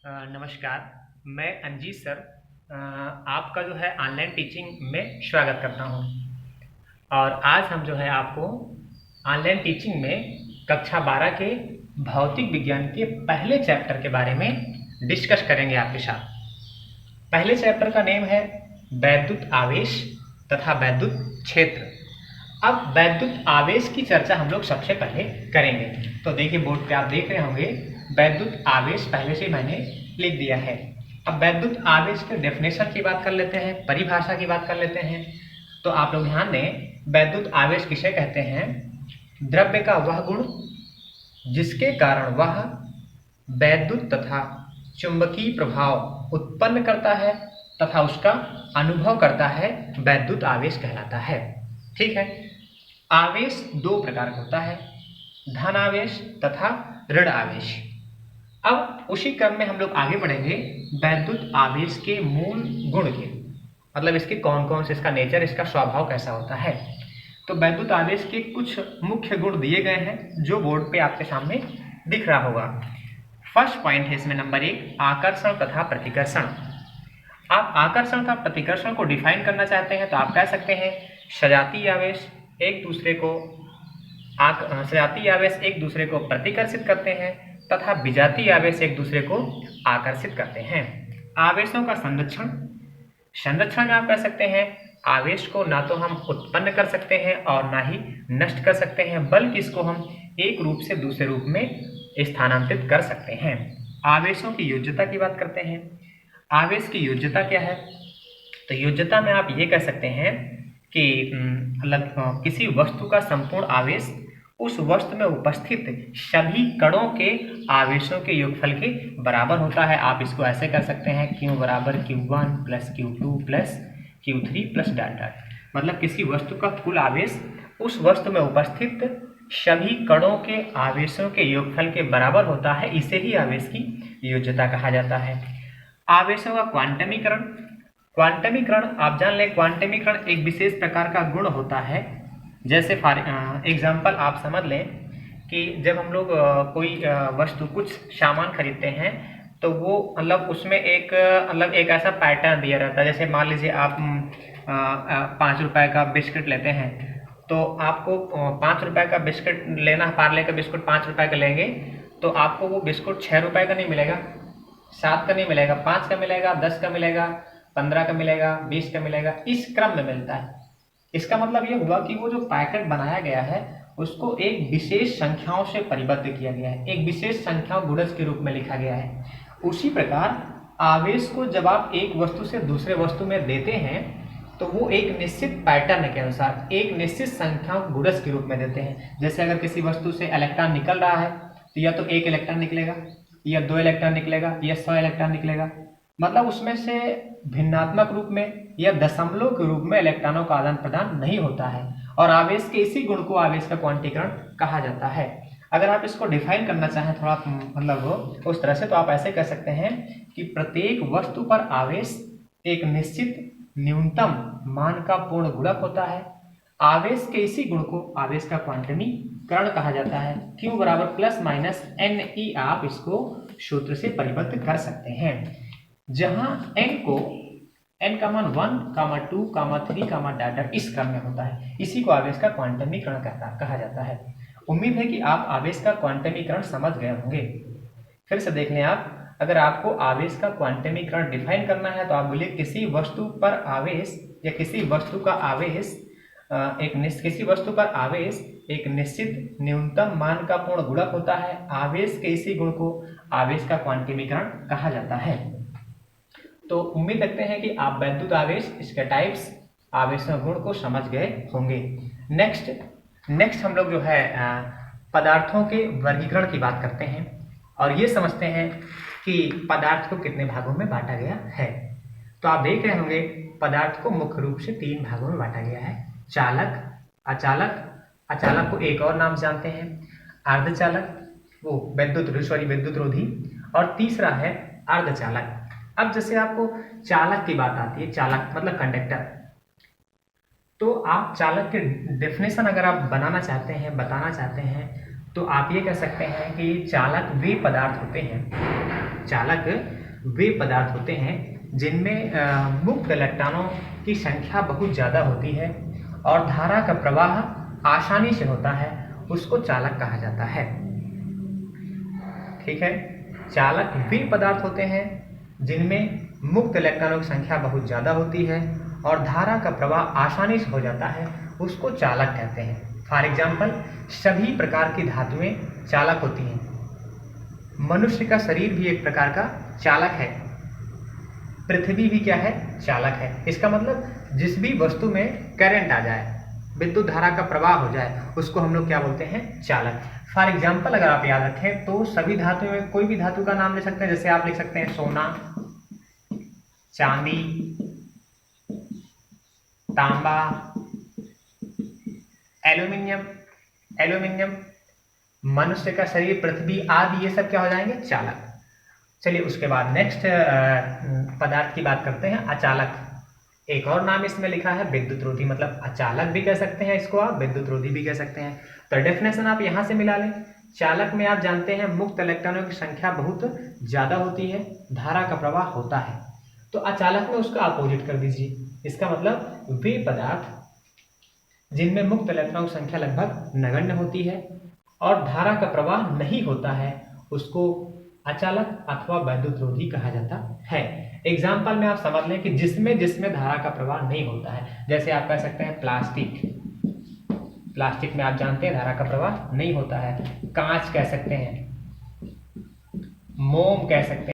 नमस्कार। मैं अंजीत सर आपका जो है ऑनलाइन टीचिंग में स्वागत करता हूं। और आज हम जो है आपको ऑनलाइन टीचिंग में कक्षा 12 के भौतिक विज्ञान के पहले चैप्टर के बारे में डिस्कस करेंगे आपके साथ। पहले चैप्टर का नेम है वैद्युत आवेश तथा वैद्युत क्षेत्र। अब वैद्युत आवेश की चर्चा हम लोग सबसे पहले करेंगे। तो देखिए, बोर्ड पे आप देख रहे होंगे वैद्युत आवेश पहले से मैंने लिख दिया है। अब वैद्युत आवेश के डेफिनेशन की बात कर लेते हैं, परिभाषा की बात कर लेते हैं। तो आप लोग ध्यान दें, वैद्युत आवेश किसे कहते हैं? द्रव्य का वह गुण जिसके कारण वह वैद्युत तथा चुंबकीय प्रभाव उत्पन्न करता है तथा उसका अनुभव करता है, वैद्युत आवेश कहलाता है। ठीक है। आवेश दो प्रकार का होता है, धन आवेश तथा ऋण आवेश। अब उसी क्रम में हम लोग आगे बढ़ेंगे वैद्युत आवेश के मूल गुण के, मतलब इसके कौन कौन से, इसका नेचर, इसका स्वभाव कैसा होता है। तो वैद्युत आवेश के कुछ मुख्य गुण दिए गए हैं जो बोर्ड पे आपके सामने दिख रहा होगा। फर्स्ट पॉइंट है इसमें नंबर 1, आकर्षण तथा प्रतिकर्षण। आप आकर्षण तथा प्रतिकर्षण को डिफाइन करना चाहते हैं तो आप कह सकते हैं सजातीय आवेश एक दूसरे को प्रतिकर्षित करते हैं तथा विजातीय आवेश एक दूसरे को आकर्षित करते हैं। आवेशों का संरक्षण में आप कह सकते हैं आवेश को ना तो हम उत्पन्न कर सकते हैं और ना ही नष्ट कर सकते हैं, बल्कि इसको हम एक रूप से दूसरे रूप में स्थानांतरित कर सकते हैं। आवेशों की योज्यता की बात करते हैं। आवेश की योज्यता क्या है? तो योज्यता में आप ये कह सकते हैं कि मतलब किसी वस्तु का संपूर्ण आवेश उस वस्तु में उपस्थित सभी कणों के आवेशों के योगफल के बराबर होता है। आप इसको ऐसे कर सकते हैं Q बराबर Q1 plus Q2 plus Q3 plus data, मतलब किसी वस्तु का कुल आवेश उस वस्तु में उपस्थित सभी कणों के आवेशों के योगफल के बराबर होता है। इसे ही आवेश की योज्यता कहा जाता है। आवेशों का क्वांटमीकरण आप जान लें, क्वांटमीकरण एक विशेष प्रकार का गुण होता है। जैसे फॉर एग्जाम्पल आप समझ लें कि जब हम लोग कोई वस्तु, कुछ सामान खरीदते हैं तो वो मतलब उसमें एक ऐसा पैटर्न दिया रहता है। जैसे मान लीजिए आप 5 रुपए का बिस्किट लेते हैं, तो आपको 5 रुपए का बिस्किट लेना, पार्ले का बिस्कुट 5 रुपए का लेंगे तो आपको वो बिस्कुट 6 रुपए का नहीं मिलेगा, 7 का नहीं मिलेगा, 5 का मिलेगा, 10 का मिलेगा, 15 का मिलेगा, 20 का मिलेगा, इस क्रम में मिलता है। इसका मतलब ये हुआ कि वो जो पैकेट बनाया गया है उसको एक विशेष संख्याओं से परिबद्ध किया गया है, एक विशेष संख्या गुणज के रूप में लिखा गया है। उसी प्रकार आवेश को जब आप एक वस्तु से दूसरे वस्तु में देते हैं तो वो एक निश्चित पैटर्न के अनुसार एक निश्चित संख्या गुणज के रूप में देते हैं। जैसे अगर किसी वस्तु से इलेक्ट्रॉन निकल रहा है तो या तो 1 इलेक्ट्रॉन निकलेगा, या 2 इलेक्ट्रॉन निकलेगा, या 100 इलेक्ट्रॉन निकलेगा, मतलब उसमें से भिन्नात्मक रूप में या दशमलव के रूप में इलेक्ट्रॉनों का आदान प्रदान नहीं होता है। और आवेश के इसी गुण को आवेश का क्वांटीकरण कहा जाता है। अगर आप इसको डिफाइन करना चाहें थोड़ा मतलब उस तरह से, तो आप ऐसे कह सकते हैं कि प्रत्येक वस्तु पर आवेश एक निश्चित न्यूनतम मान का पूर्ण गुणक होता है। आवेश के इसी गुण को आवेश का क्वांटमीकरण कहा जाता है। Q बराबर प्लस माइनस NE, आप इसको सूत्र से परिबद्ध कर सकते हैं, जहां n का मान 1, 2, 3, डाटा इस क्रम में होता है। इसी को आवेश का क्वांटमीकरण कहा जाता है। उम्मीद है कि आप आवेश का क्वांटमीकरण समझ गए होंगे। फिर से देख लें आप, अगर आपको आवेश का क्वांटमीकरण डिफाइन करना है तो आप बोलिए किसी वस्तु पर आवेश या किसी वस्तु पर आवेश एक निश्चित न्यूनतम मान का पूर्ण गुणक होता है। आवेश के इसी गुण को आवेश का क्वांटमीकरण कहा जाता है। तो उम्मीद रखते हैं कि आप वैद्युत आवेश, इसके टाइप्स, आवेशों गुण को समझ गए होंगे। नेक्स्ट हम लोग जो है पदार्थों के वर्गीकरण की बात करते हैं और ये समझते हैं कि पदार्थ को कितने भागों में बांटा गया है। तो आप देख रहे होंगे पदार्थ को मुख्य रूप से 3 भागों में बांटा गया है, चालक, अचालक को एक और नाम जानते हैं अर्धचालक, वो विद्युत रोधी, और तीसरा है अर्धचालक। अब जैसे आपको चालक की बात आती है, चालक मतलब कंडक्टर, तो आप चालक के डेफिनेशन अगर आप बताना चाहते हैं तो आप ये कह सकते हैं कि चालक वे पदार्थ होते हैं, चालक वे पदार्थ होते हैं जिनमें मुक्त इलेक्ट्रॉनों की संख्या बहुत ज़्यादा होती है और धारा का प्रवाह आसानी से होता है, उसको चालक कहा जाता है। ठीक है, चालक वे पदार्थ होते हैं जिनमें मुक्त इलेक्ट्रॉनों की संख्या बहुत ज़्यादा होती है और धारा का प्रवाह आसानी से हो जाता है, उसको चालक कहते हैं। फॉर एग्जाम्पल, सभी प्रकार की धातुएं चालक होती हैं। मनुष्य का शरीर भी एक प्रकार का चालक है, पृथ्वी भी क्या है, चालक है। इसका मतलब जिस भी वस्तु में करंट आ जाए, विद्युत धारा का प्रवाह हो जाए, उसको हम लोग क्या बोलते हैं, चालक। फॉर एग्जाम्पल अगर आप याद रखें तो सभी धातुओं में कोई भी धातु का नाम ले सकते हैं। जैसे आप लिख सकते हैं सोना, चांदी, तांबा, एल्यूमिनियम, मनुष्य का शरीर, पृथ्वी आदि, ये सब क्या हो जाएंगे, चालक। चलिए उसके बाद नेक्स्ट पदार्थ की बात करते हैं, अचालक। एक और नाम इसमें लिखा है विद्युत रोधी, मतलब अचालक भी कह सकते हैं इसको, आप विद्युत रोधी भी कह सकते हैं। तो डेफिनेशन आप यहाँ से मिला लें। चालक में आप जानते हैं मुक्त इलेक्ट्रॉनों की संख्या बहुत ज़्यादा होती है, धारा का प्रवाह होता है। तो अचालक में उसका अपोजिट कर दीजिए। इसका मतलब वे पदार्थ जिनमें मुक्त इलेक्ट्रॉनों की संख्या लगभग नगण्य होती है और धारा का प्रवाह नहीं होता है, उसको अचालक अथवा वैद्युत रोधी कहा जाता है। एग्जाम्पल में आप समझ लें कि जिसमें धारा का प्रवाह नहीं होता है। जैसे आप कह सकते हैं प्लास्टिक में आप जानते हैं धारा का प्रवाह नहीं होता है। कांच कह सकते हैं, मोम कह सकते हैं।